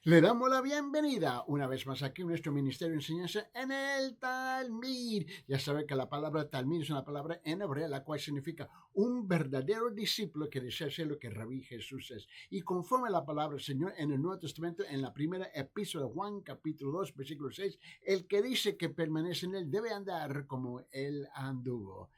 Le damos la bienvenida una vez más aquí a nuestro Ministerio de Enseñanza en el Talmud. Ya sabe que la palabra Talmud es una palabra en hebreo, la cual significa un verdadero discípulo que desea ser lo que Rabí Jesús es. Y conforme a la palabra del Señor en el Nuevo Testamento, en la primera epístola de Juan, capítulo 2, versículo 6, el que dice que permanece en él debe andar como él anduvo.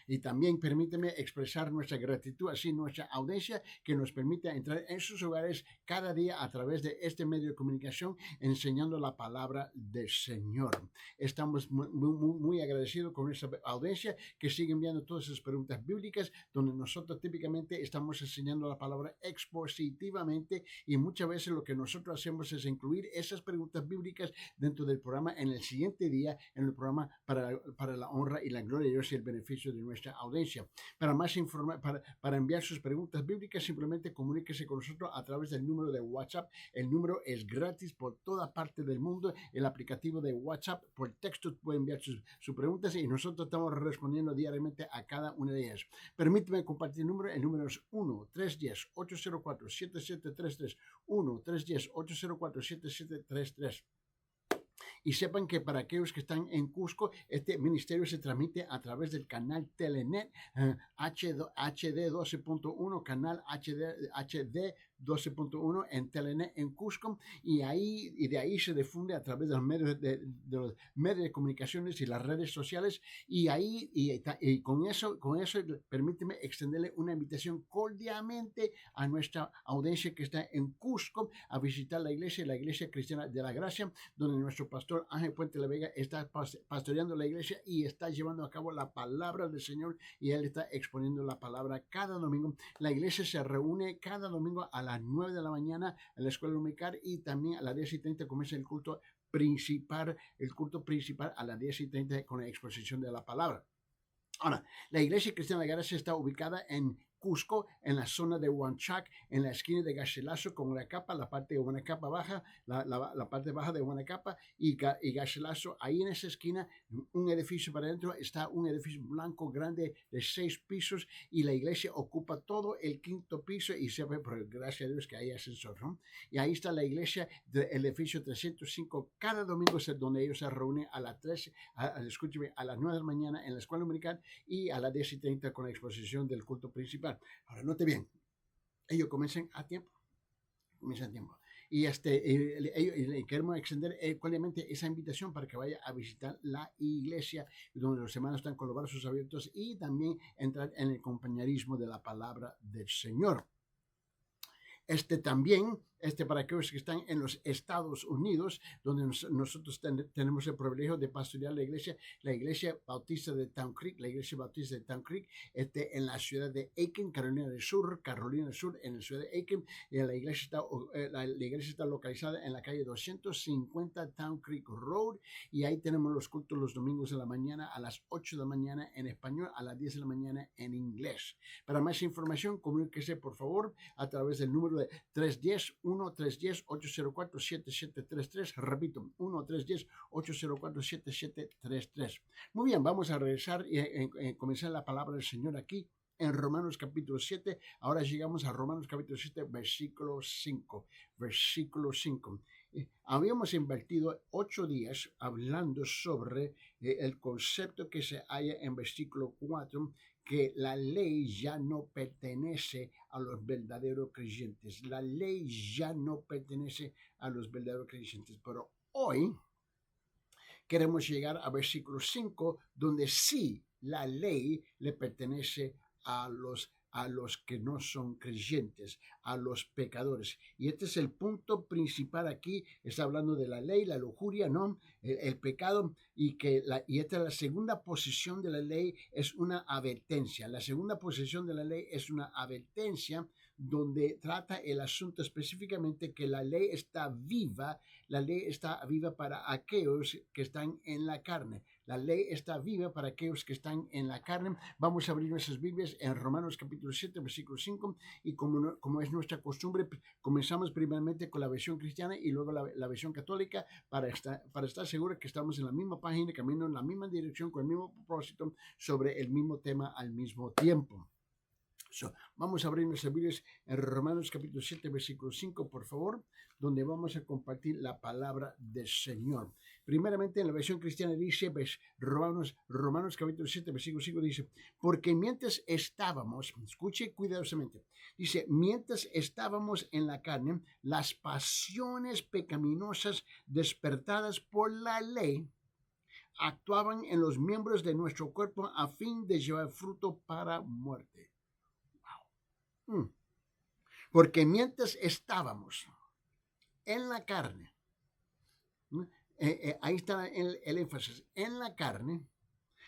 Y también permíteme expresar nuestra gratitud, así nuestra audiencia, que nos permite entrar en sus hogares cada día a través de este medio de comunicación enseñando la palabra del Señor. Estamos muy agradecidos con nuestra audiencia que sigue enviando todas sus preguntas bíblicas, donde nosotros típicamente estamos enseñando la palabra expositivamente, y muchas veces lo que nosotros hacemos es incluir esas preguntas bíblicas dentro del programa en el siguiente día, en el programa para la honra y la gloria de Dios y el beneficio de nuestra audiencia. Para más información, para enviar sus preguntas bíblicas, simplemente comuníquese con nosotros a través del número de WhatsApp. El número es gratis por toda parte del mundo. El aplicativo de WhatsApp, por texto puede enviar sus preguntas y nosotros estamos respondiendo diariamente a cada una de ellas. Permíteme compartir el número. El número es 1-310-804-7733. 1-310-804-7733. Y sepan que para aquellos que están en Cusco, este ministerio se transmite a través del canal Telenet HD 12.1, canal HD 12.1 en Telenet en Cusco, y de ahí se difunde a través de los medios de comunicaciones y las redes sociales. Y con eso permíteme extenderle una invitación cordialmente a nuestra audiencia que está en Cusco a visitar la iglesia cristiana de la Gracia, donde nuestro pastor Ángel Puente La Vega está pastoreando la iglesia y está llevando a cabo la palabra del Señor, y él está exponiendo la palabra cada domingo. La iglesia se reúne cada domingo a las 9 de la mañana en la escuela dominical, y también a las 10:30 comienza el culto principal a las 10:30 con la exposición de la palabra. Ahora, la iglesia cristiana de la Gracia está ubicada en Cusco, en la zona de Huanchac, en la esquina de Garcilaso con Huanacapa, la parte de Huanacapa baja, la parte baja de Huanacapa y Garcilaso. Ahí en esa esquina, un edificio para adentro, está un edificio blanco grande de 6 pisos, y la iglesia ocupa todo el 5º piso, y se ve, por gracias a Dios, que hay ascensor, ¿no? Y ahí está la iglesia del edificio 305. Cada domingo es donde ellos se reúnen a las 3, escúcheme, a las 9 de la mañana en la escuela dominical, y a las 10:30 con la exposición del culto principal. Ahora, note bien, ellos comienzan a tiempo. Y le queremos extender cordialmente esa invitación para que vaya a visitar la iglesia, donde los hermanos están con los brazos abiertos, y también entrar en el compañerismo de la palabra del Señor. También para aquellos que están en los Estados Unidos, donde nosotros tenemos el privilegio de pastorear la iglesia bautista de Town Creek, en la ciudad de Aiken, Carolina del Sur, en la ciudad de Aiken. La iglesia está localizada en la calle 250 Town Creek Road, y ahí tenemos los cultos los domingos de la mañana a las 8 de la mañana en español, a las 10 de la mañana en inglés. Para más información, comuníquese por favor a través del número de 310-804-7733. Repito, 1-310-804-7733. Muy bien, vamos a regresar y comenzar la palabra del Señor aquí en Romanos capítulo 7. Ahora llegamos a Romanos capítulo 7, versículo 5. Habíamos invertido 8 días hablando sobre el concepto que se halla en versículo 4, que la ley ya no pertenece a los verdaderos creyentes. La ley ya no pertenece a los verdaderos creyentes. Pero hoy queremos llegar a versículo 5, donde sí la ley le pertenece a los que no son creyentes, a los pecadores. Y este es el punto principal aquí. Está hablando de la ley, la lujuria, ¿no? El pecado, y esta es la segunda posición de la ley, es una advertencia. La segunda posición de la ley es una advertencia, donde trata el asunto específicamente que la ley está viva para aquellos que están en la carne. La ley está viva para aquellos que están en la carne. Vamos a abrir nuestras Biblias en Romanos capítulo 7, versículo 5, y como es nuestra costumbre, comenzamos primeramente con la versión cristiana y luego la versión católica, para estar seguros que estamos en la misma página, caminando en la misma dirección, con el mismo propósito, sobre el mismo tema al mismo tiempo. Vamos a abrir nuestras Biblias en Romanos capítulo 7, versículo 5, por favor, donde vamos a compartir la palabra del Señor. Primeramente, en la versión cristiana dice, Romanos capítulo 7, versículo 5 dice, porque mientras estábamos, escuche cuidadosamente, dice, mientras estábamos en la carne, las pasiones pecaminosas despertadas por la ley actuaban en los miembros de nuestro cuerpo a fin de llevar fruto para muerte. Porque mientras estábamos en la carne, ahí está el énfasis, en la carne,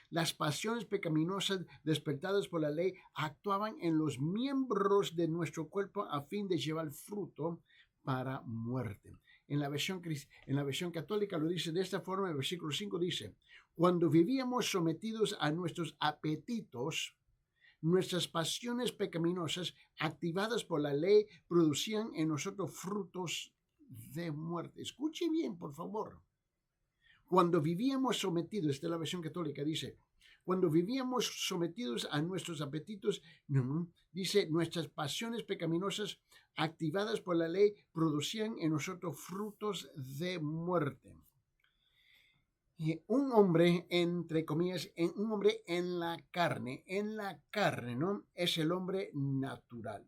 las pasiones pecaminosas despertadas por la ley actuaban en los miembros de nuestro cuerpo a fin de llevar fruto para muerte. En la versión católica lo dice de esta forma, el versículo 5 dice, cuando vivíamos sometidos a nuestros apetitos, nuestras pasiones pecaminosas activadas por la ley producían en nosotros frutos de muerte. Escuche bien, por favor. Cuando vivíamos sometidos, esta es la versión católica, dice, cuando vivíamos sometidos a nuestros apetitos, dice, nuestras pasiones pecaminosas activadas por la ley producían en nosotros frutos de muerte. Y un hombre, entre comillas, un hombre en la carne, ¿no? Es el hombre natural,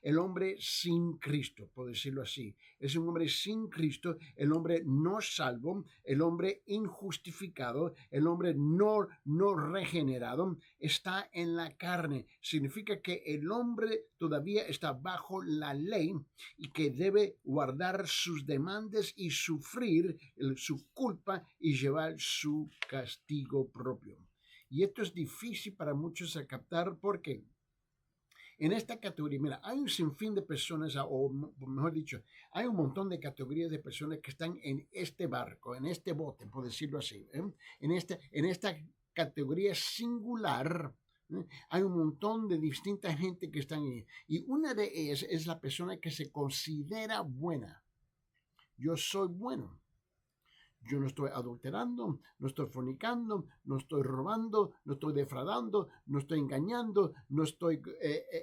el hombre sin Cristo, por decirlo así. Es un hombre sin Cristo, el hombre no salvo, el hombre injustificado, el hombre no regenerado, está en la carne. Significa que el hombre todavía está bajo la ley y que debe guardar sus demandas y sufrir su culpa y llevar su castigo propio. Y esto es difícil para muchos a captar porque en esta categoría, mira, hay un sinfín de personas, o mejor dicho, hay un montón de categorías de personas que están en este barco, en este bote, por decirlo así, en esta categoría singular. Hay un montón de distinta gente que están ahí. Y una de ellas es la persona que se considera buena. Yo soy bueno. Yo no estoy adulterando, no estoy fornicando, no estoy robando, no estoy defraudando, no estoy engañando, no estoy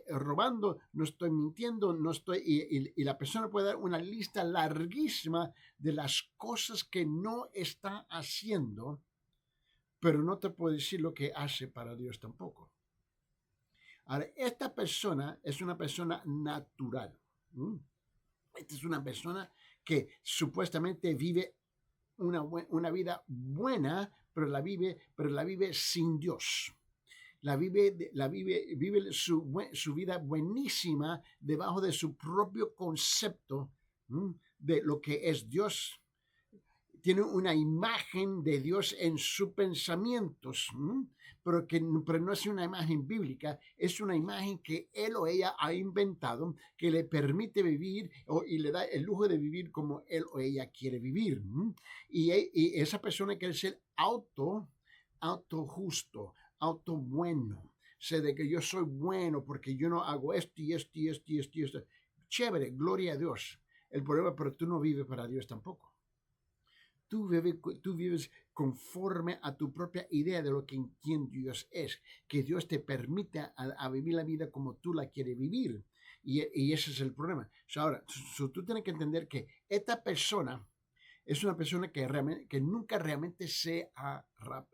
robando, no estoy mintiendo, no estoy... Y la persona puede dar una lista larguísima de las cosas que no está haciendo, pero no te puede decir lo que hace para Dios tampoco. Ahora, esta persona es una persona natural. Esta es una persona que supuestamente vive una vida buena, pero la vive sin Dios. Vive su vida buenísima debajo de su propio concepto de lo que es Dios. Tiene una imagen de Dios en sus pensamientos, pero no es una imagen bíblica, es una imagen que él o ella ha inventado, que le permite vivir y le da el lujo de vivir como él o ella quiere vivir. Y esa persona quiere ser auto justo, auto bueno. Sé de que yo soy bueno porque yo no hago esto y esto y esto y esto y esto. Chévere, gloria a Dios. El problema, pero tú no vives para Dios tampoco. Tú vives conforme a tu propia idea de lo que quién Dios es, que Dios te permite a vivir la vida como tú la quieres vivir. Y ese es el problema. Ahora, tú tienes que entender que esta persona es una persona que nunca realmente se ha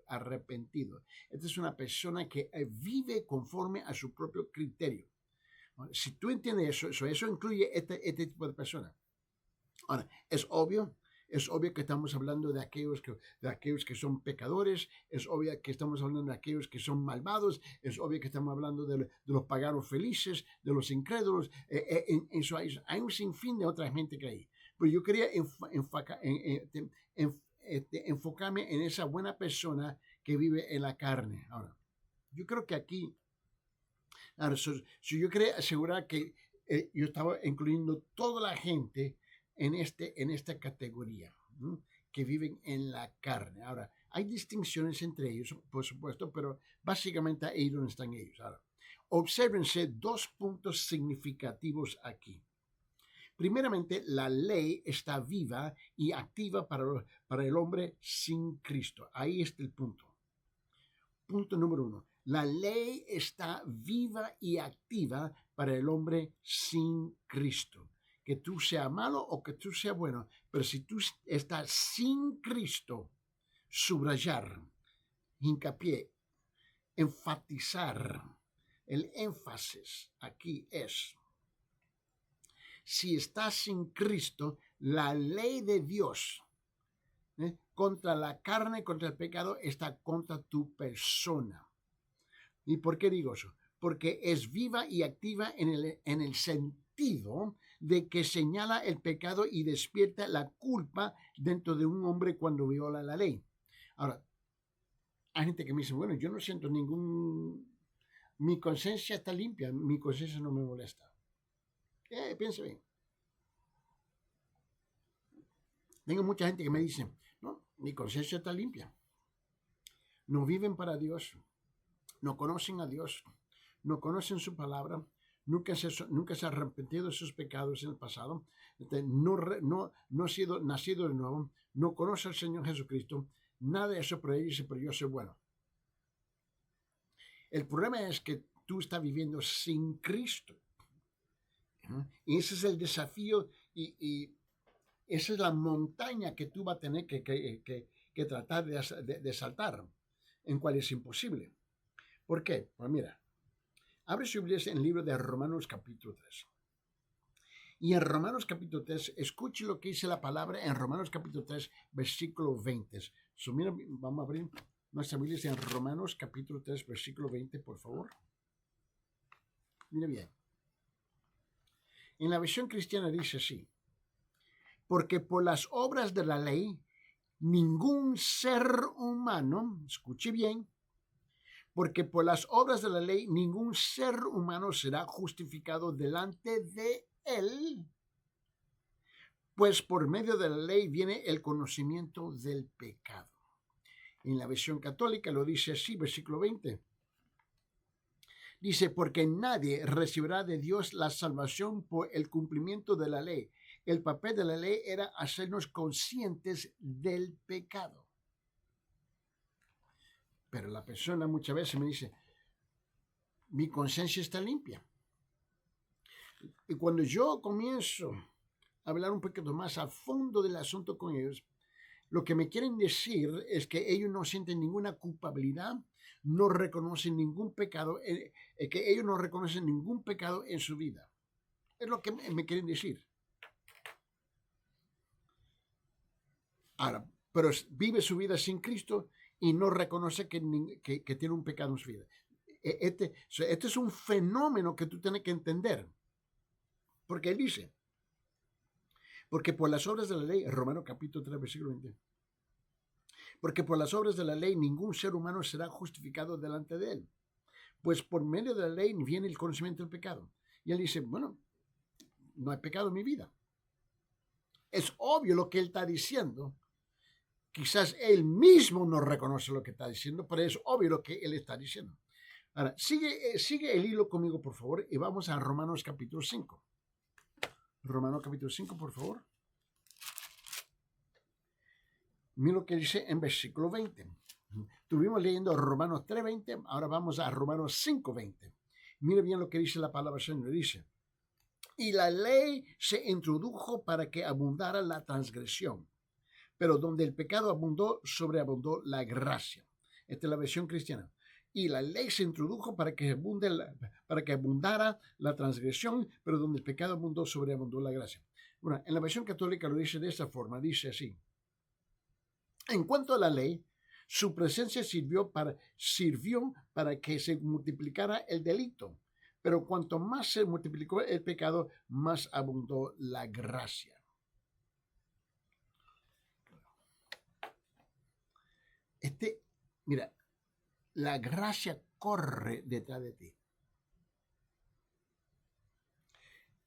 arrepentido. Esta es una persona que vive conforme a su propio criterio. Si tú entiendes eso incluye este tipo de personas. Ahora, es obvio que estamos hablando de aquellos que son pecadores, es obvio que estamos hablando de aquellos que son malvados, es obvio que estamos hablando de los paganos felices, de los incrédulos. Hay un sinfín de otra gente que hay. Pero yo quería enfocarme en esa buena persona que vive en la carne. Ahora, yo creo que aquí, yo quería asegurar que yo estaba incluyendo toda la gente en esta categoría, que viven en la carne. Ahora, hay distinciones entre ellos, por supuesto, pero básicamente ahí donde están ellos. Ahora, obsérvense dos puntos significativos aquí. Primeramente, la ley está viva y activa para el hombre sin Cristo. Ahí está el punto. Punto número 1. La ley está viva y activa para el hombre sin Cristo. Que tú seas malo o que tú seas bueno, pero si tú estás sin Cristo, subrayar, hincapié, enfatizar, el énfasis aquí es, si estás sin Cristo, la ley de Dios contra la carne, contra el pecado, está contra tu persona. ¿Y por qué digo eso? Porque es viva y activa en el sentido de que señala el pecado y despierta la culpa dentro de un hombre cuando viola la ley. Ahora, hay gente que me dice, bueno, yo no siento mi conciencia está limpia, mi conciencia no me molesta. Piensa bien. Tengo mucha gente que me dice, no, mi conciencia está limpia. No viven para Dios, no conocen a Dios, no conocen su palabra, nunca se ha arrepentido de sus pecados en el pasado, no ha sido nacido de nuevo, no conoce al Señor Jesucristo, nada de eso, pero ellos dice, pero yo soy bueno. El problema es que tú estás viviendo sin Cristo. Y ese es el desafío y esa es la montaña que tú vas a tener que tratar de saltar, en cual es imposible. ¿Por qué? Pues mira, abre su Biblia en el libro de Romanos capítulo 3. Y en Romanos capítulo 3, escuche lo que dice la palabra en Romanos capítulo 3, versículo 20. Mira, vamos a abrir nuestra Biblia en Romanos capítulo 3, versículo 20, por favor. Mira bien. En la versión cristiana dice así: porque por las obras de la ley, ningún ser humano, escuche bien, porque por las obras de la ley, ningún ser humano será justificado delante de él, pues por medio de la ley viene el conocimiento del pecado. En la versión católica lo dice así, versículo 20. Dice, porque nadie recibirá de Dios la salvación por el cumplimiento de la ley. El papel de la ley era hacernos conscientes del pecado. Pero la persona muchas veces me dice, mi conciencia está limpia. Y cuando yo comienzo a hablar un poquito más a fondo del asunto con ellos, lo que me quieren decir es que ellos no sienten ninguna culpabilidad, no reconocen ningún pecado, que ellos no reconocen ningún pecado en su vida. Es lo que me quieren decir. Ahora, pero vive su vida sin Cristo y no reconoce que tiene un pecado en su vida. Este es un fenómeno que tú tienes que entender. Porque él dice, porque por las obras de la ley, Romanos capítulo 3, versículo 20, porque por las obras de la ley ningún ser humano será justificado delante de él, pues por medio de la ley viene el conocimiento del pecado. Y él dice, bueno, no hay pecado en mi vida. Es obvio lo que él está diciendo. Quizás él mismo no reconoce lo que está diciendo, pero es obvio lo que él está diciendo. Ahora, sigue el hilo conmigo, por favor, y vamos a Romanos capítulo 5. Romanos capítulo 5, por favor. Mira lo que dice en versículo 20. Estuvimos leyendo Romanos 3:20, ahora vamos a Romanos 5:20. Mira bien lo que dice la palabra del Señor. Dice, y la ley se introdujo para que abundara la transgresión, pero donde el pecado abundó, sobreabundó la gracia. Esta es la versión cristiana. Y la ley se introdujo para que abundara la transgresión, pero donde el pecado abundó, sobreabundó la gracia. Bueno, en la versión católica lo dice de esta forma, dice así. En cuanto a la ley, su presencia sirvió para que se multiplicara el delito, pero cuanto más se multiplicó el pecado, más abundó la gracia. Mira, la gracia corre detrás de ti.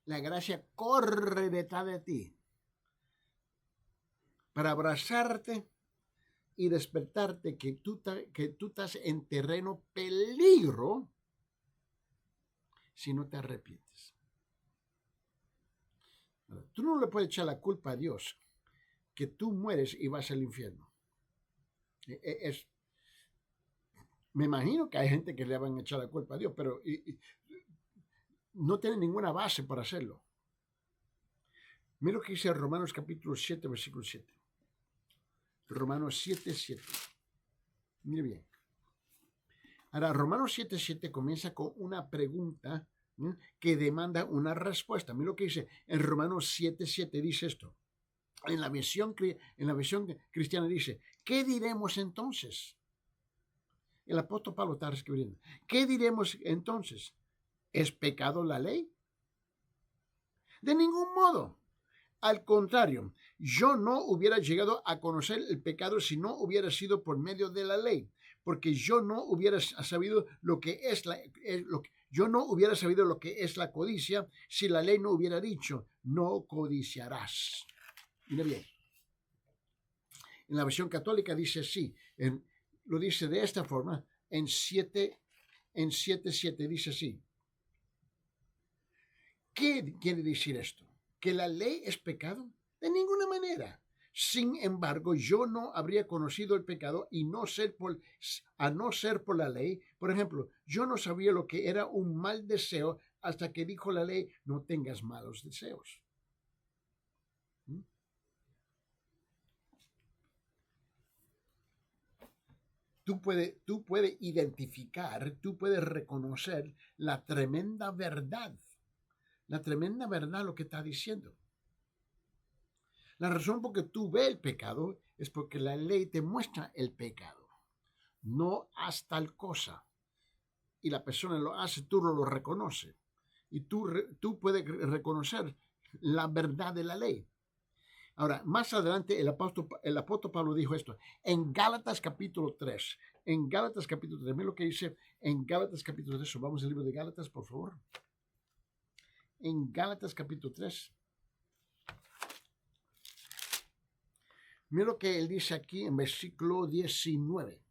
La gracia corre detrás de ti para abrazarte y despertarte que tú estás en terreno peligro si no te arrepientes. Tú no le puedes echar la culpa a Dios que tú mueres y vas al infierno. Me imagino que hay gente que le van a echar la culpa a Dios, pero no tiene ninguna base para hacerlo. Mira lo que dice Romanos capítulo 7, versículo 7. Romanos 7, 7. Mire bien. Ahora, Romanos 7, 7 comienza con una pregunta que demanda una respuesta. Mira lo que dice en Romanos 7, 7. Dice esto. En la versión cristiana dice, ¿qué diremos entonces? El apóstol Pablo está escribiendo. ¿Qué diremos entonces? ¿Es pecado la ley? De ningún modo. Al contrario, yo no hubiera llegado a conocer el pecado si no hubiera sido por medio de la ley, porque yo no hubiera sabido lo que es yo no hubiera sabido lo que es la codicia si la ley no hubiera dicho, no codiciarás. Mira bien. En la versión católica dice así, lo dice de esta forma, en 7:7 dice así. ¿Qué quiere decir esto? ¿Que la ley es pecado? De ninguna manera. Sin embargo, yo no habría conocido el pecado a no ser por la ley. Por ejemplo, yo no sabía lo que era un mal deseo hasta que dijo la ley, no tengas malos deseos. Tú puedes identificar, tú puedes reconocer la tremenda verdad lo que está diciendo. La razón por que tú ves el pecado es porque la ley te muestra el pecado. No haz tal cosa. Y la persona lo hace, tú lo reconoces. Y tú puedes reconocer la verdad de la ley. Ahora, más adelante el apóstol Pablo dijo esto en Gálatas capítulo 3. En Gálatas capítulo 3, mira lo que dice en Gálatas capítulo 3. Vamos al libro de Gálatas, por favor. En Gálatas capítulo 3. Mira lo que él dice aquí en versículo 19.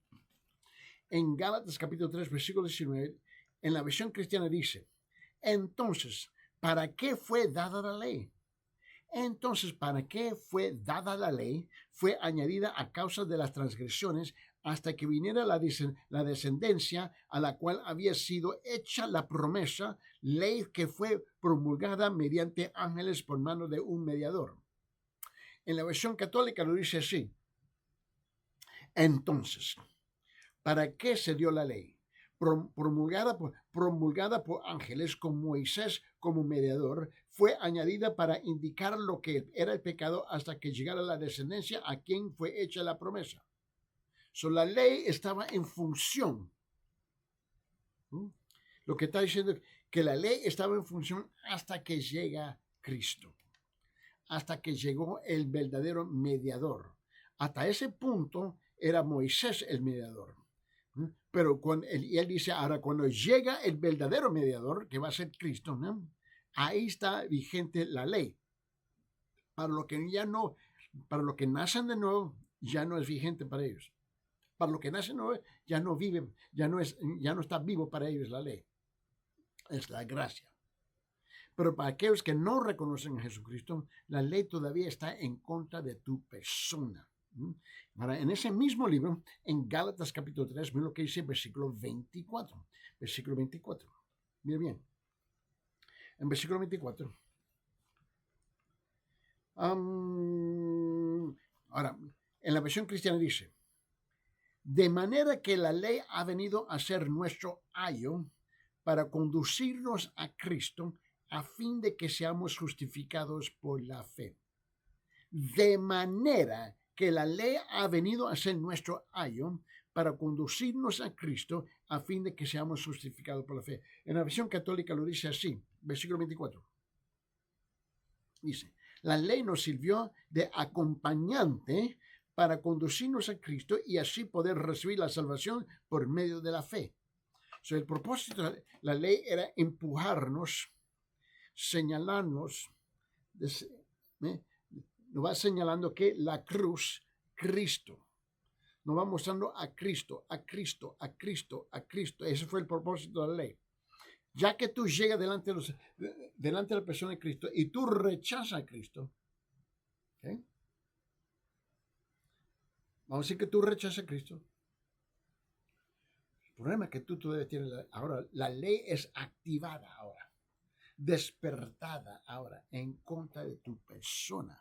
En Gálatas capítulo 3, versículo 19, en la versión cristiana dice, entonces, ¿para qué fue dada la ley? Entonces, ¿para qué fue dada la ley? Fue añadida a causa de las transgresiones hasta que viniera la descendencia a la cual había sido hecha la promesa, ley que fue promulgada mediante ángeles por mano de un mediador. En la versión católica lo dice así. Entonces, ¿para qué se dio la ley? Promulgada por ángeles con Moisés como mediador, fue añadida para indicar lo que era el pecado hasta que llegara la descendencia a quien fue hecha la promesa. La ley estaba en función. Lo que está diciendo es que la ley estaba en función hasta que llega Cristo, hasta que llegó el verdadero mediador. Hasta ese punto era Moisés el mediador. Pero él dice, ahora cuando llega el verdadero mediador, que va a ser Cristo, ¿no? Ahí está vigente la ley. Para lo que nacen de nuevo, ya no es vigente para ellos. Para lo que nacen de nuevo, ya no viven, ya no está vivo para ellos la ley. Es la gracia. Pero para aquellos que no reconocen a Jesucristo, la ley todavía está en contra de tu persona. Ahora, en ese mismo libro, en Gálatas capítulo 3, mira lo que dice versículo 24. Versículo 24. Mira bien. En versículo 24. Ahora, en la versión cristiana dice, de manera que la ley ha venido a ser nuestro ayo para conducirnos a Cristo a fin de que seamos justificados por la fe. De manera que la ley ha venido a ser nuestro ayo para conducirnos a Cristo a fin de que seamos justificados por la fe. En la versión católica lo dice así, versículo 24. Dice, la ley nos sirvió de acompañante para conducirnos a Cristo y así poder recibir la salvación por medio de la fe. El propósito de la ley era empujarnos, señalarnos, nos va señalando que la cruz, Cristo, nos va mostrando a Cristo, a Cristo, a Cristo, a Cristo. Ese fue el propósito de la ley. Ya que tú llegas delante de la persona de Cristo y tú rechazas a Cristo, ¿okay? Vamos a decir que tú rechazas a Cristo. problema que tú todavía tienes ahora, la ley es activada ahora, despertada ahora en contra de tu persona.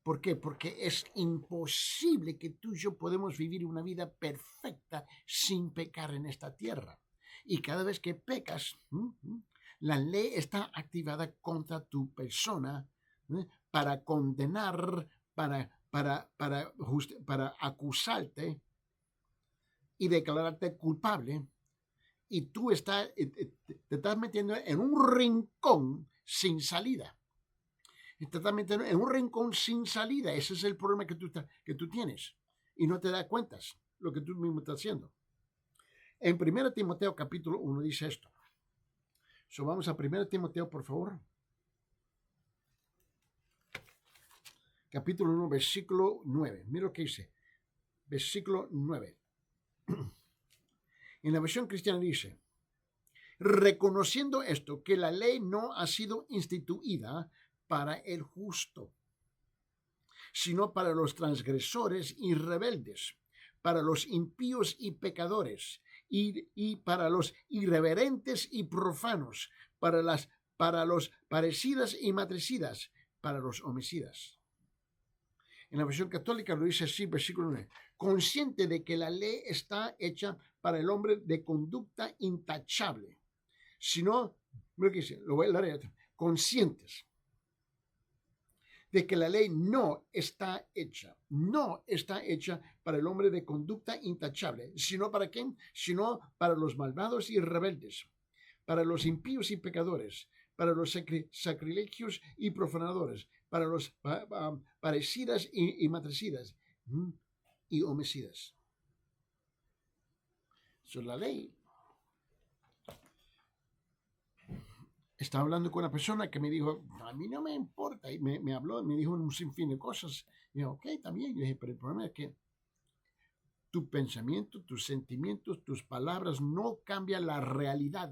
¿Por qué? Porque es imposible que tú y yo podemos vivir una vida perfecta sin pecar en esta tierra. Y cada vez que pecas, la ley está activada contra tu persona para condenar, para acusarte y declararte culpable. Y tú te estás metiendo en un rincón sin salida. Te estás metiendo en un rincón sin salida. Ese es el problema que tú tienes. Y no te das cuenta lo que tú mismo estás haciendo. En 1 Timoteo capítulo 1 dice esto. Vamos a 1 Timoteo, por favor. Capítulo 1, versículo 9. Mira lo que dice. Versículo 9. En la versión cristiana dice, reconociendo esto, que la ley no ha sido instituida para el justo, sino para los transgresores y rebeldes, para los impíos y pecadores, y para los irreverentes y profanos, para los parecidas y matricidas, para los homicidas. En la versión católica lo dice así, versículo 9. Consciente de que la ley está hecha para el hombre de conducta intachable. Sino, mira lo que dice, lo voy a leer, conscientes de que la ley no está hecha para el hombre de conducta intachable. ¿Sino para quién? Sino para los malvados y rebeldes, para los impíos y pecadores, para los sacrilegios y profanadores, para los parecidas y matricidas y homicidas. La ley. Estaba hablando con una persona que me dijo, a mí no me importa, y me habló, me dijo un sinfín de cosas. Y yo, ok, también. Yo dije, pero el problema es que tu pensamiento, tus sentimientos, tus palabras no cambian la realidad.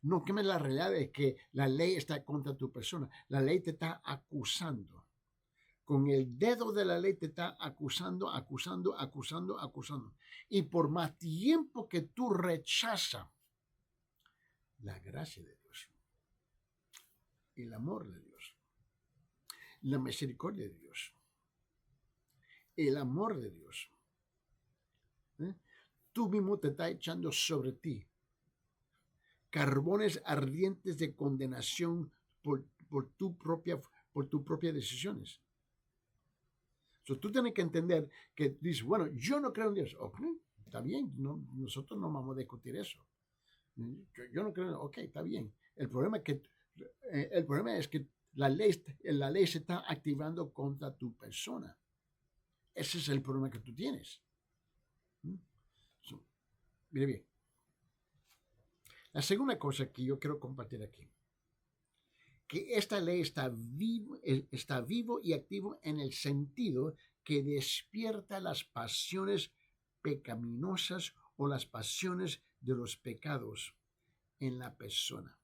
No cambian la realidad de que la ley está contra tu persona. La ley te está acusando. Con el dedo de la ley te está acusando. Y por más tiempo que tú rechazas la gracia de Dios, el amor de Dios, la misericordia de Dios, el amor de Dios, tú mismo te estás echando sobre ti carbones ardientes de condenación por tus propias decisiones. Tú tienes que entender que dices, bueno, yo no creo en Dios. Okay, está bien, nosotros no vamos a discutir eso. Yo no creo, ok, está bien. El problema es que la ley se está activando contra tu persona. Ese es el problema que tú tienes. Mire bien. La segunda cosa que yo quiero compartir aquí, que esta ley está vivo y activo en el sentido que despierta las pasiones pecaminosas o las pasiones de los pecados en la persona.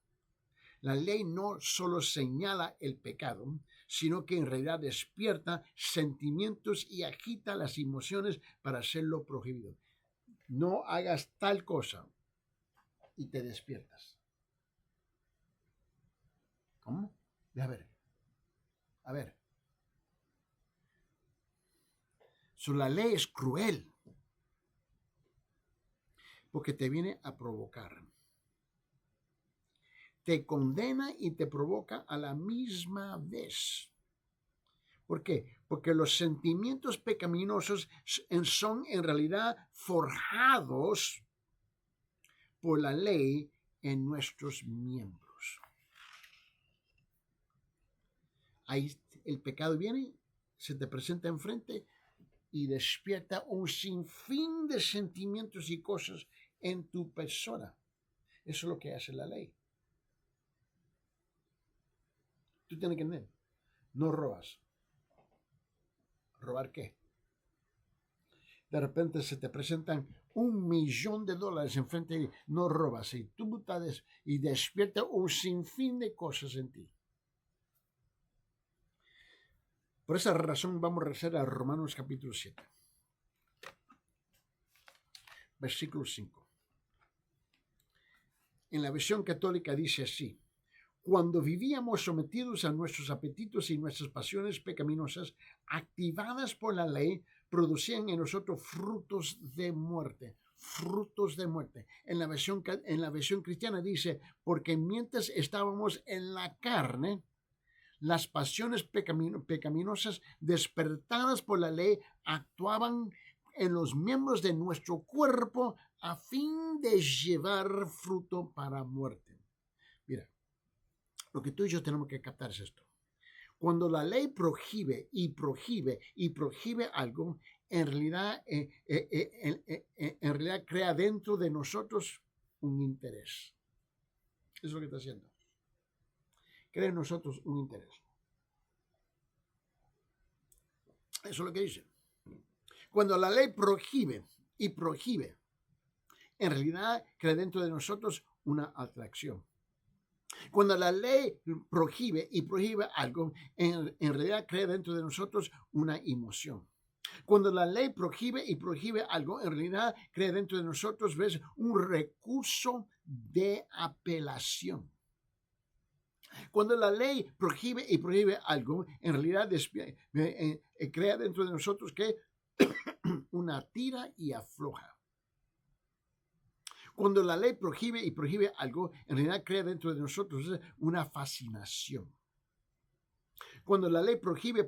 La ley no solo señala el pecado, sino que en realidad despierta sentimientos y agita las emociones para hacerlo prohibido. No hagas tal cosa y te despiertas. ¿Cómo? A ver. La ley es cruel porque te viene a provocar. Te condena y te provoca a la misma vez. ¿Por qué? Porque los sentimientos pecaminosos son en realidad forjados por la ley en nuestros miembros. Ahí el pecado viene, se te presenta enfrente y despierta un sinfín de sentimientos y cosas en tu persona. Eso es lo que hace la ley. Tú tienes que entender, no robas. ¿Robar qué? De repente se te presentan $1,000,000 enfrente de ti, no robas, y tú estás y despierta un sinfín de cosas en ti. Por esa razón vamos a regresar a Romanos capítulo 7. Versículo 5. En la versión católica dice así: cuando vivíamos sometidos a nuestros apetitos y nuestras pasiones pecaminosas, activadas por la ley, producían en nosotros frutos de muerte. Frutos de muerte. En la versión cristiana dice: porque mientras estábamos en la carne, las pasiones pecaminosas despertadas por la ley actuaban en los miembros de nuestro cuerpo a fin de llevar fruto para muerte. Mira, lo que tú y yo tenemos que captar es esto. Cuando la ley prohíbe algo, en realidad crea dentro de nosotros un interés. Eso es lo que está haciendo. Crea en nosotros un interés. Eso es lo que dice. Cuando la ley prohíbe, en realidad crea dentro de nosotros una atracción. Cuando la ley prohíbe algo, en realidad crea dentro de nosotros una emoción. Cuando la ley prohíbe algo, en realidad crea dentro de nosotros, ¿ves?, un recurso de apelación. Cuando la ley prohíbe algo, en realidad crea dentro de nosotros que una tira y afloja. Cuando la ley prohíbe algo, en realidad crea dentro de nosotros una fascinación. Cuando la ley prohíbe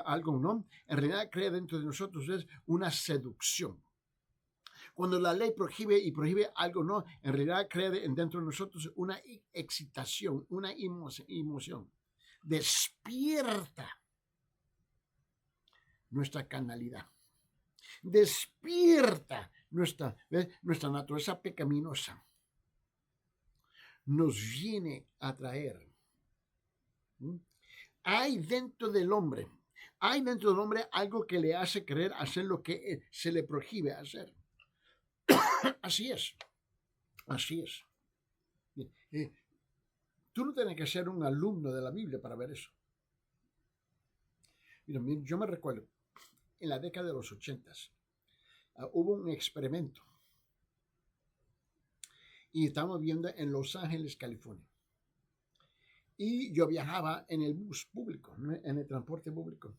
algo, ¿no?, en realidad crea dentro de nosotros una seducción. Cuando la ley prohíbe algo, no, en realidad crea dentro de nosotros una excitación, una emoción. Despierta nuestra carnalidad. Despierta nuestra naturaleza pecaminosa. Nos viene a traer. Hay dentro del hombre algo que le hace querer hacer lo que se le prohíbe hacer. Así es. Tú no tienes que ser un alumno de la Biblia para ver eso. Mira, yo me recuerdo, en la década de los 80, hubo un experimento. Y estábamos viendo en Los Ángeles, California. Y yo viajaba en el bus público, ¿no?, en el transporte público,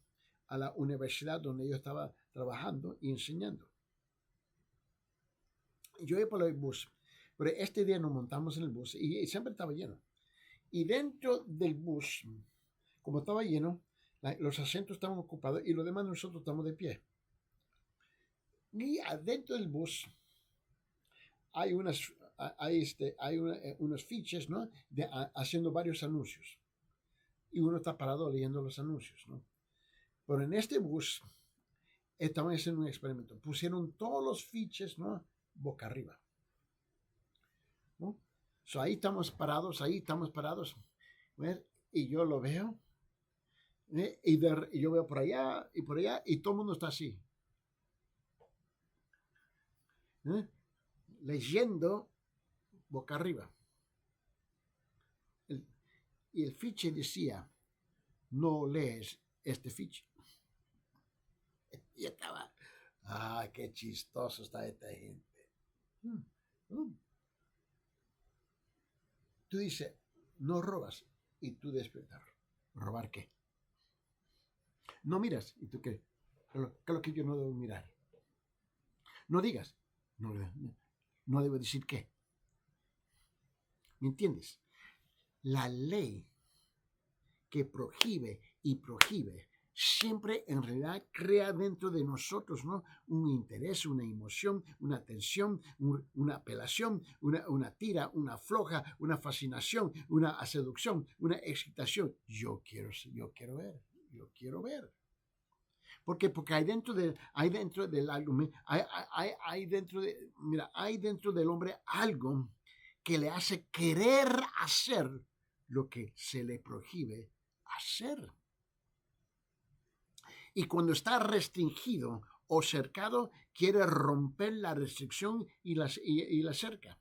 a la universidad donde yo estaba trabajando y enseñando. Yo iba por el bus, pero este día nos montamos en el bus y siempre estaba lleno. Y dentro del bus, como estaba lleno, los asientos estaban ocupados y los demás nosotros estamos de pie. Y adentro del bus hay unos fiches, ¿no?, haciendo varios anuncios. Y uno está parado leyendo los anuncios, ¿no? Pero en este bus estaban haciendo un experimento. Pusieron todos los fiches, ¿no?, boca arriba, ¿no? So, ahí estamos parados. ¿Ves? Y yo lo veo. Y yo veo por allá, y todo el mundo está así. Leyendo boca arriba. Y el fiche decía: no lees este fiche. Y estaba, qué chistoso está esta gente. Tú dices, no robas, y tú despiertas. ¿Robar qué? No miras, ¿y tú qué? ¿Qué es lo que yo no debo mirar? No digas, no debo decir qué. ¿Me entiendes? La ley que prohíbe siempre en realidad crea dentro de nosotros, ¿no?, un interés, una emoción, una tensión, una apelación, una tira, una afloja, una fascinación, una seducción, una excitación. Yo quiero ver. ¿Por qué? Porque hay dentro del algo, hay dentro del hombre algo que le hace querer hacer lo que se le prohíbe hacer. Y cuando está restringido o cercado, quiere romper la restricción y la cerca.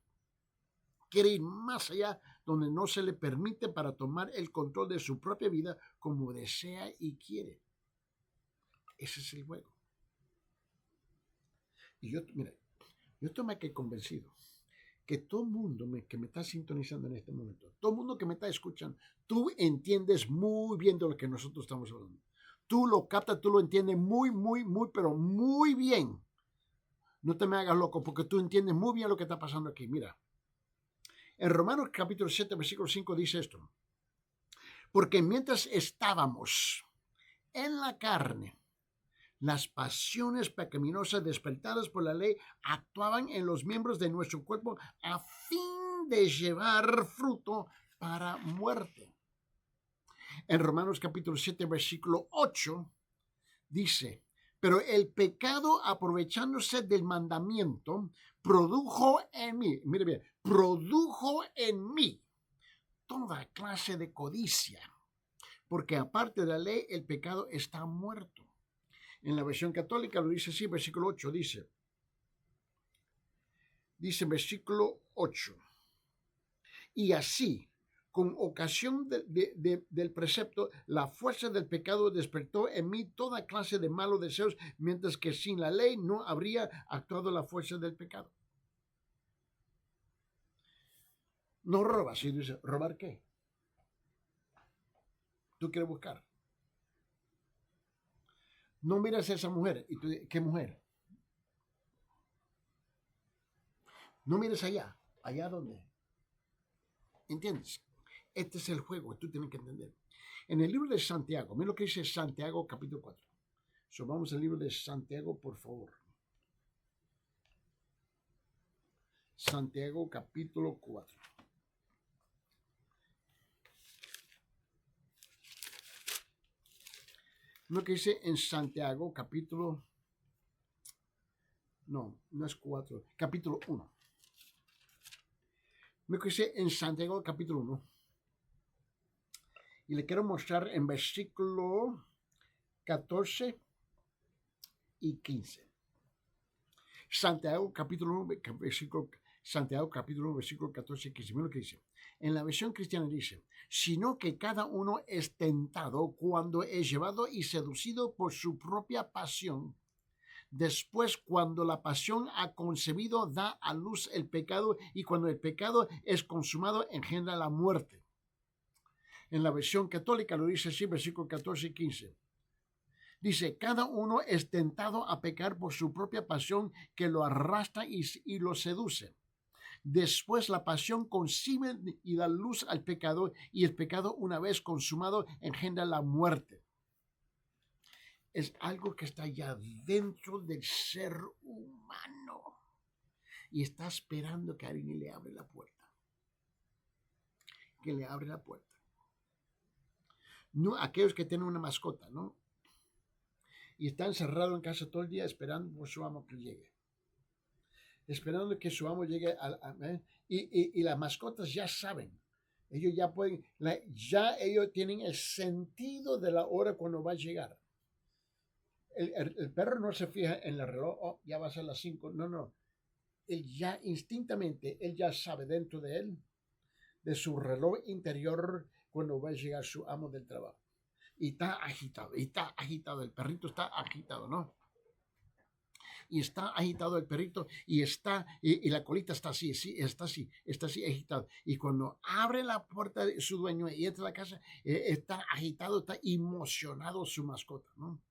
Quiere ir más allá, donde no se le permite, para tomar el control de su propia vida como desea y quiere. Ese es el juego. Y yo estoy más que convencido que todo el mundo que me está sintonizando en este momento, todo el mundo que me está escuchando, tú entiendes muy bien de lo que nosotros estamos hablando. Tú lo captas, tú lo entiendes muy, pero muy bien. No te me hagas loco porque tú entiendes muy bien lo que está pasando aquí. Mira, en Romanos capítulo 7, versículo 5 dice esto. Porque mientras estábamos en la carne, las pasiones pecaminosas despertadas por la ley actuaban en los miembros de nuestro cuerpo a fin de llevar fruto para muerte. En Romanos capítulo 7, versículo 8, dice, pero el pecado, aprovechándose del mandamiento, produjo en mí, mire bien, produjo en mí toda clase de codicia, porque aparte de la ley, el pecado está muerto. En la versión católica lo dice así, versículo 8, dice versículo 8, y así, con ocasión del precepto, la fuerza del pecado despertó en mí toda clase de malos deseos, mientras que sin la ley no habría actuado la fuerza del pecado. No robas, y dice, ¿robar qué? Tú quieres buscar. No miras a esa mujer, y tú, ¿qué mujer? No mires allá, allá donde. ¿Entiendes? Este es el juego, tú tienes que entender. En el libro de Santiago, mira lo que dice Santiago capítulo 4. Vamos al libro de Santiago, por favor. Santiago capítulo 4. Lo que dice en Santiago capítulo, no es 4, capítulo 1. Lo que dice en Santiago capítulo 1. Y le quiero mostrar en versículo 14 y 15. Santiago capítulo 1, Santiago capítulo 1, versículo 14 y 15. Mira lo que dice. En la versión cristiana dice, sino que cada uno es tentado cuando es llevado y seducido por su propia pasión. Después, cuando la pasión ha concebido, da a luz el pecado, y cuando el pecado es consumado, engendra la muerte. En la versión católica lo dice así, versículo 14 y 15. Dice, cada uno es tentado a pecar por su propia pasión que lo arrastra y lo seduce. Después la pasión concibe y da luz al pecado, y el pecado, una vez consumado, engendra la muerte. Es algo que está ya dentro del ser humano y está esperando que alguien le abra la puerta. Que le abre la puerta. No, aquellos que tienen una mascota, ¿no? Y están encerrados en casa todo el día esperando por su amo que llegue. Esperando que su amo llegue y las mascotas ya saben. Ellos ya pueden, ya ellos tienen el sentido de la hora cuando va a llegar. El perro no se fija en el reloj, oh, ya va a ser las 5. No. Él ya instintamente, él ya sabe dentro de él, de su reloj interior, cuando va a llegar su amo del trabajo. Y está agitado, el perrito está agitado, ¿no? Y está agitado el perrito y la colita está así, está así agitado. Y cuando abre la puerta de su dueño y entra a la casa, está agitado, está emocionado su mascota, ¿no?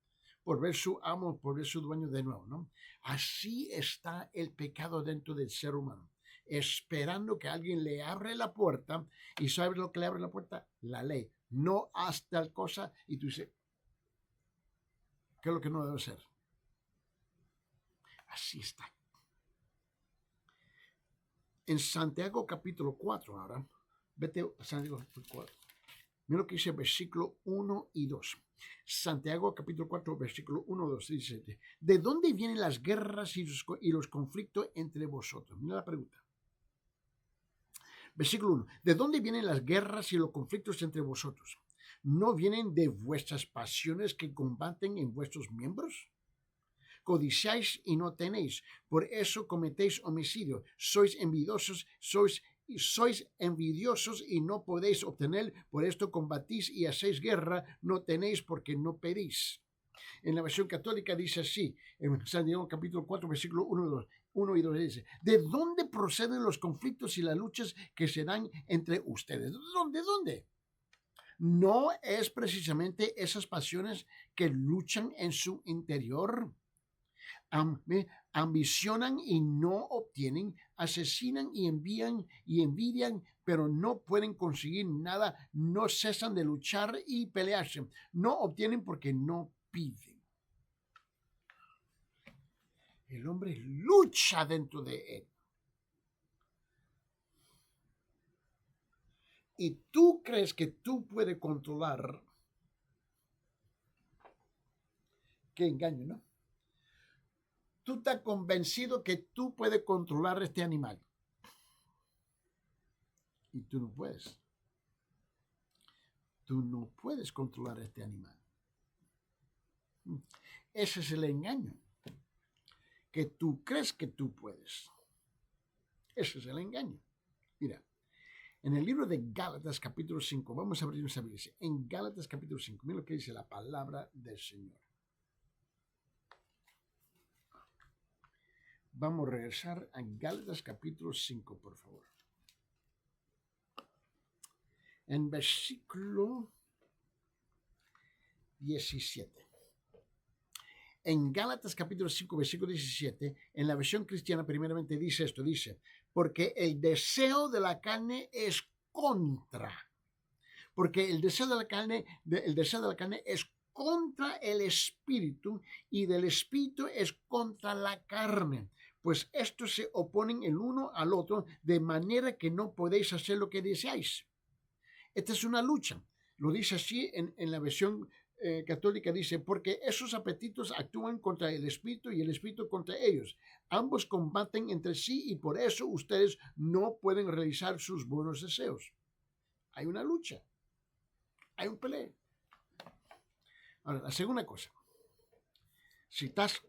Por ver su amo, por ver su dueño de nuevo, ¿no? Así está el pecado dentro del ser humano, esperando que alguien le abra la puerta. ¿Y sabes lo que le abre la puerta? La ley. No haz tal cosa, y tú dices, ¿qué es lo que no debe hacer? Así está. En Santiago capítulo 4 ahora, vete a Santiago capítulo 4. Mira lo que dice versículo 1 y 2. Santiago capítulo 4, versículo 1 y 2 dice, ¿de dónde vienen las guerras y los conflictos entre vosotros? Mira la pregunta. Versículo 1. ¿De dónde vienen las guerras y los conflictos entre vosotros? ¿No vienen de vuestras pasiones que combaten en vuestros miembros? Codiciáis y no tenéis, por eso cometéis homicidio. Sois envidiosos y no podéis obtener, por esto combatís y hacéis guerra, no tenéis porque no pedís. En la versión católica dice así, en Santiago capítulo 4, versículo 1 y 2. 1 y 2 dice, ¿de dónde proceden los conflictos y las luchas que se dan entre ustedes? ¿De dónde? ¿No es precisamente esas pasiones que luchan en su interior? Ambicionan y no obtienen, asesinan y envidian, pero no pueden conseguir nada, no cesan de luchar y pelearse, no obtienen porque no piden. El hombre lucha dentro de él. Y tú crees que tú puedes controlar. Qué engaño, ¿no? Tú estás convencido que tú puedes controlar este animal. Y tú no puedes. Tú no puedes controlar este animal. Ese es el engaño. Que tú crees que tú puedes. Ese es el engaño. Mira, en el libro de Gálatas capítulo 5, vamos a abrir nuestra Biblia. En Gálatas capítulo 5, mira lo que dice la palabra del Señor. Vamos a regresar a Gálatas capítulo 5, por favor. En versículo 17. En Gálatas capítulo 5, versículo 17, en la versión cristiana primeramente dice esto, dice, porque el deseo de la carne es contra. Porque el deseo de la carne es contra el espíritu y del espíritu es contra la carne. Pues estos se oponen el uno al otro de manera que no podéis hacer lo que deseáis. Esta es una lucha. Lo dice así en la versión católica, dice, porque esos apetitos actúan contra el espíritu y el espíritu contra ellos. Ambos combaten entre sí y por eso ustedes no pueden realizar sus buenos deseos. Hay una lucha. Hay un pelea. Ahora, la segunda cosa. Si estás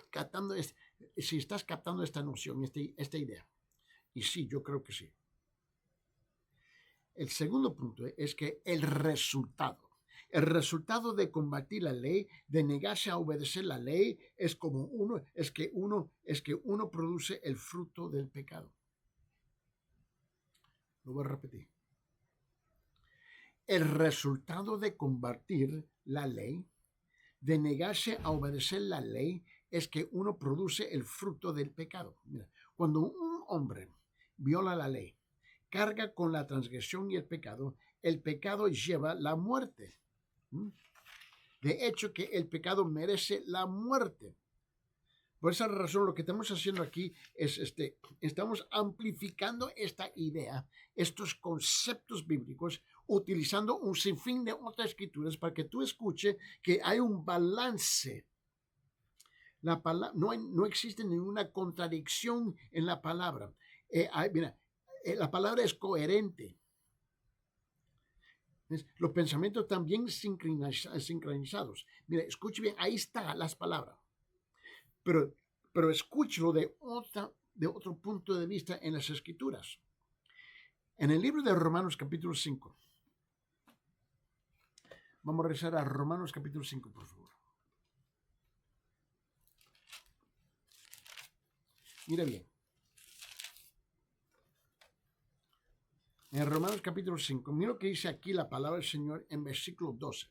captando esta noción, esta idea, y sí, yo creo que sí. El segundo punto es que el resultado de combatir la ley, de negarse a obedecer la ley, es que uno produce el fruto del pecado. Lo voy a repetir. El resultado de combatir la ley, de negarse a obedecer la ley, es que uno produce el fruto del pecado. Mira, cuando un hombre viola la ley, carga con la transgresión y el pecado lleva la muerte. De hecho, que el pecado merece la muerte. Por esa razón, lo que estamos haciendo aquí es estamos amplificando esta idea, estos conceptos bíblicos, utilizando un sinfín de otras escrituras para que tú escuches que hay un balance. No existe ninguna contradicción en la palabra. La palabra es coherente. Los pensamientos están bien sincronizados. Mira, escuche bien, ahí están las palabras. Pero escúchalo de otro punto de vista en las Escrituras. En el libro de Romanos capítulo 5. Vamos a regresar a Romanos capítulo 5, por favor. Mira bien. En Romanos capítulo 5, mira lo que dice aquí la palabra del Señor en versículo 12.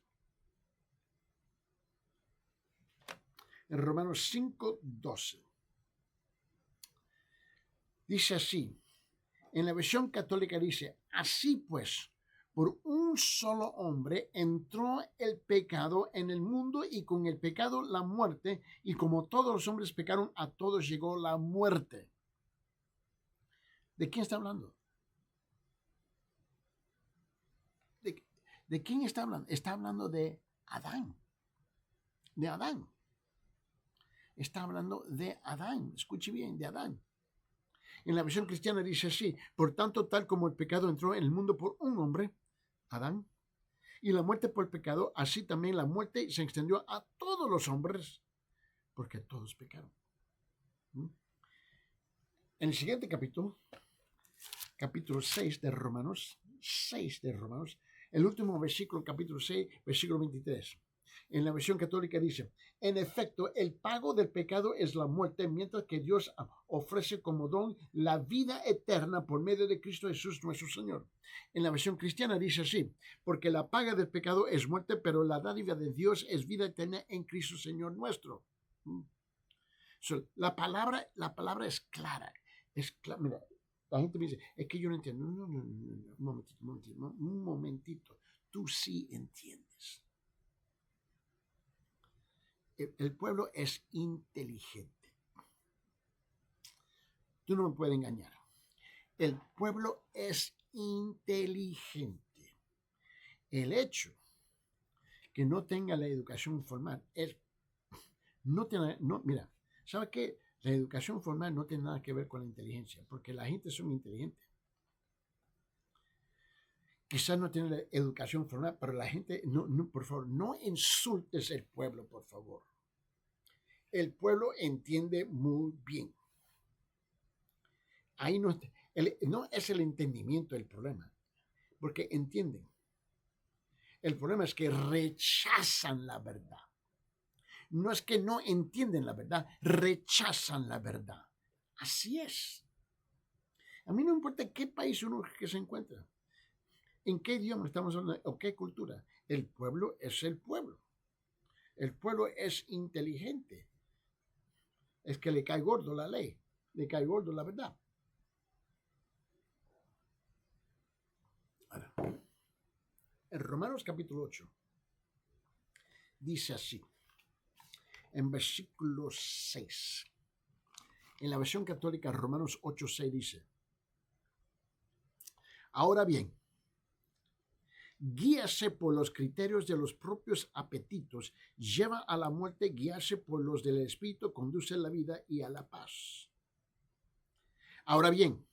En Romanos 5, 12. Dice así, en la versión católica dice, así pues, por un solo hombre entró el pecado en el mundo y con el pecado la muerte, y como todos los hombres pecaron, a todos llegó la muerte. ¿De quién está hablando? ¿De quién está hablando? Está hablando de Adán. De Adán. Está hablando de Adán. Escuche bien, de Adán. En la versión cristiana dice así, por tanto, tal como el pecado entró en el mundo por un hombre, Adán, y la muerte por el pecado, así también la muerte se extendió a todos los hombres, porque todos pecaron. En el siguiente capítulo 6 de Romanos, el último versículo, capítulo 6, versículo 23. En la versión católica dice, en efecto, el pago del pecado es la muerte, mientras que Dios ofrece como don la vida eterna por medio de Cristo Jesús nuestro Señor. En la versión cristiana dice así, porque la paga del pecado es muerte, pero la dádiva de Dios es vida eterna en Cristo Señor nuestro. So, la palabra es clara. Mira, la gente me dice, es que yo no entiendo. No, un momentito. Tú sí entiendes. El pueblo es inteligente. Tú no me puedes engañar. El pueblo es inteligente. El hecho que no tenga la educación formal es, mira, ¿sabe qué? La educación formal no tiene nada que ver con la inteligencia, porque la gente es inteligente. Quizás no tiene la educación formal, pero la gente, por favor, no insultes el pueblo, por favor. El pueblo entiende muy bien. Ahí no es el entendimiento el problema, porque entienden. El problema es que rechazan la verdad. No es que no entienden la verdad, rechazan la verdad. Así es. A mí no importa qué país uno que se encuentra, en qué idioma estamos hablando o qué cultura. El pueblo es el pueblo. El pueblo es inteligente. Es que le cae gordo la ley, le cae gordo la verdad. Ahora, en Romanos capítulo 8 dice así, en versículo 6. En la versión católica, Romanos 8:6 dice, ahora bien, guíase por los criterios de los propios apetitos, lleva a la muerte, guiarse por los del espíritu, conduce a la vida y a la paz. Ahora bien,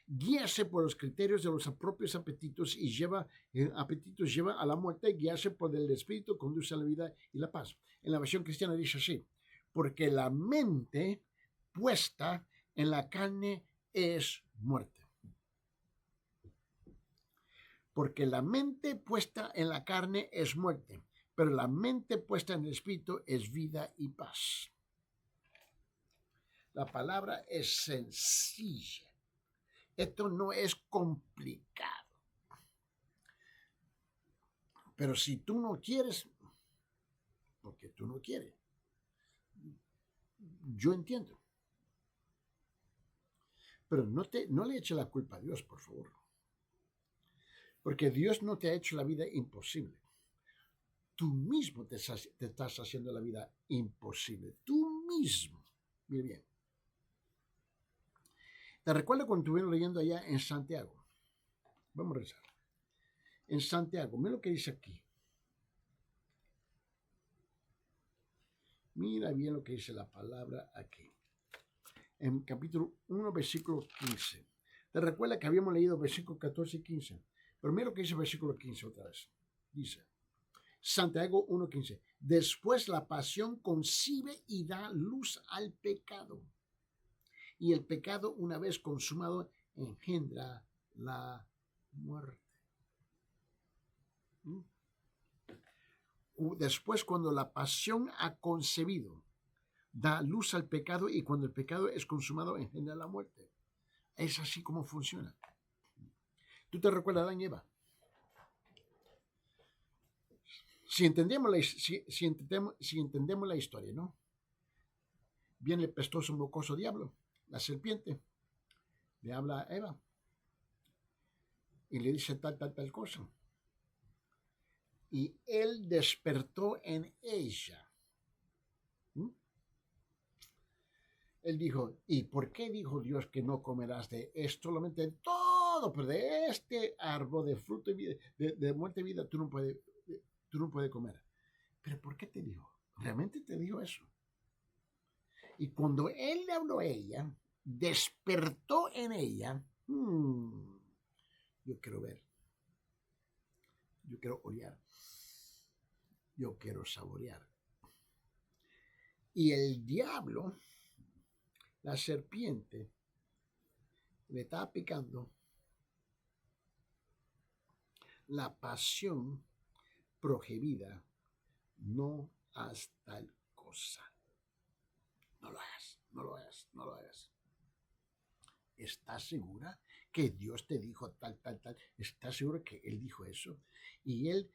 guíase por los criterios de los propios apetitos y lleva a la muerte, guiarse por el espíritu, conduce a la vida y la paz. En la versión cristiana dice así, porque la mente puesta en la carne es muerte. Porque la mente puesta en la carne es muerte, pero la mente puesta en el espíritu es vida y paz. La palabra es sencilla. Esto no es complicado. Pero si tú no quieres, porque tú no quieres, yo entiendo. Pero no le eche la culpa a Dios, por favor. Porque Dios no te ha hecho la vida imposible. Tú mismo te estás haciendo la vida imposible. Tú mismo. Mira bien. ¿Te recuerdas cuando estuvieron leyendo allá en Santiago? Vamos a rezar. En Santiago, mira lo que dice aquí. Mira bien lo que dice la palabra aquí. En capítulo 1, versículo 15. ¿Te recuerdas que habíamos leído versículos 14 y 15? Pero mira lo que dice el versículo 15 otra vez. Dice, Santiago 1:15. Después la pasión concibe y da luz al pecado. Y el pecado, una vez consumado, engendra la muerte. Después, cuando la pasión ha concebido, da luz al pecado, y cuando el pecado es consumado, engendra la muerte. Es así como funciona. ¿Tú te recuerdas Adán y Eva? Si entendemos la historia, ¿no? Viene el pestoso mocoso diablo, la serpiente, le habla a Eva y le dice tal cosa. Y él despertó en ella. Él dijo, ¿y por qué dijo Dios que no comerás de esto? Solamente de todo, pero de este árbol de fruto y vida, de muerte y vida, tú no puedes comer. ¿Pero por qué te dijo? ¿Realmente te dijo eso? Y cuando él le habló a ella, despertó en ella, yo quiero ver, yo quiero oler, yo quiero saborear. Y el diablo, la serpiente, le estaba picando la pasión prohibida no haz tal cosa. No lo hagas, no lo hagas, no lo hagas. ¿Estás segura que Dios te dijo tal, tal, tal? ¿Estás segura que Él dijo eso? Y Él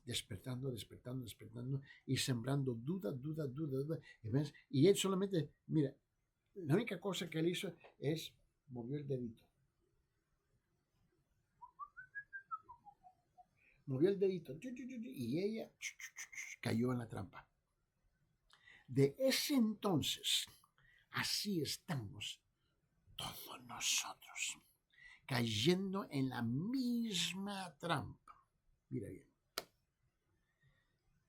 despertando, despertando, despertando y sembrando duda, duda, duda, duda. Y Él solamente, mira, la única cosa que Él hizo es movió el dedito. Movió el dedito y ella cayó en la trampa. De ese entonces, así estamos todos nosotros, cayendo en la misma trampa. Mira bien.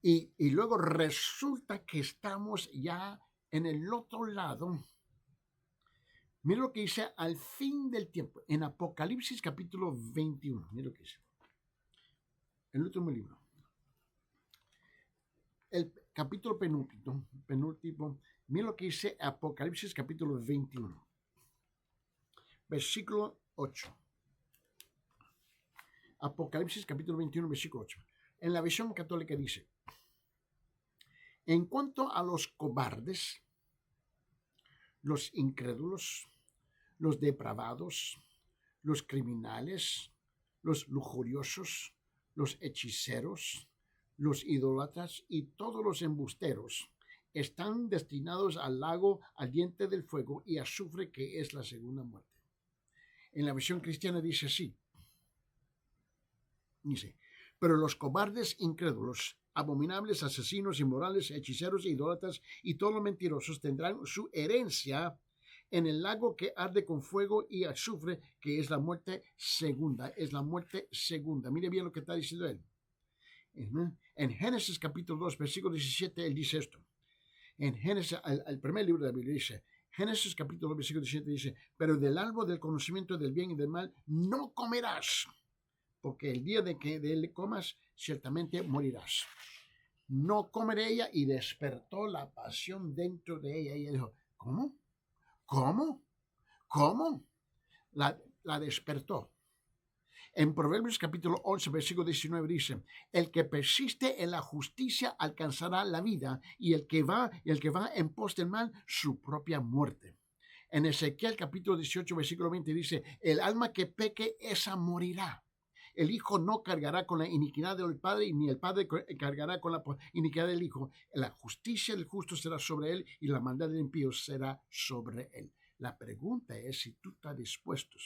Y luego resulta que estamos ya en el otro lado. Mira lo que dice al fin del tiempo, en Apocalipsis capítulo 21. Mira lo que dice. El último libro. El capítulo penúltimo, mira lo que dice Apocalipsis capítulo 21. Versículo 8. Apocalipsis capítulo 21, versículo 8. En la versión católica dice: en cuanto a los cobardes, los incrédulos, los depravados, los criminales, los lujuriosos, los hechiceros, los idólatras y todos los embusteros están destinados al lago ardiente del fuego y azufre, que es la segunda muerte. En la versión cristiana dice así. Dice: pero los cobardes incrédulos, abominables, asesinos, inmorales, hechiceros e idólatras y todos los mentirosos tendrán su herencia en el lago que arde con fuego y azufre, que es la muerte segunda. Es la muerte segunda. Mire bien lo que está diciendo él. En Génesis capítulo 2, versículo 17, él dice esto. En Génesis, el primer libro de la Biblia dice, Génesis capítulo 2, versículo 17 dice: pero del árbol del conocimiento del bien y del mal no comerás, porque el día de que de él comas, ciertamente morirás. No comeré ella, y despertó la pasión dentro de ella. Y ella dijo: ¿cómo? ¿Cómo? ¿Cómo? La despertó. En Proverbios capítulo 11, versículo 19 dice: el que persiste en la justicia alcanzará la vida, y el que va en pos del mal, su propia muerte. En Ezequiel capítulo 18, versículo 20 dice: el alma que peque, esa morirá. El hijo no cargará con la iniquidad del padre, ni el padre cargará con la iniquidad del hijo. La justicia del justo será sobre él, y la maldad del impío será sobre él. La pregunta es si tú estás dispuesto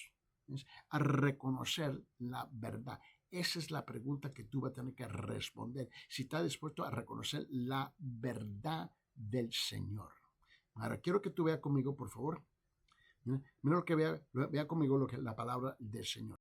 a reconocer la verdad. Esa es la pregunta que tú vas a tener que responder. Si estás dispuesto a reconocer la verdad del Señor. Ahora, quiero que tú veas conmigo, por favor. Mira lo que vea conmigo lo que la palabra del Señor.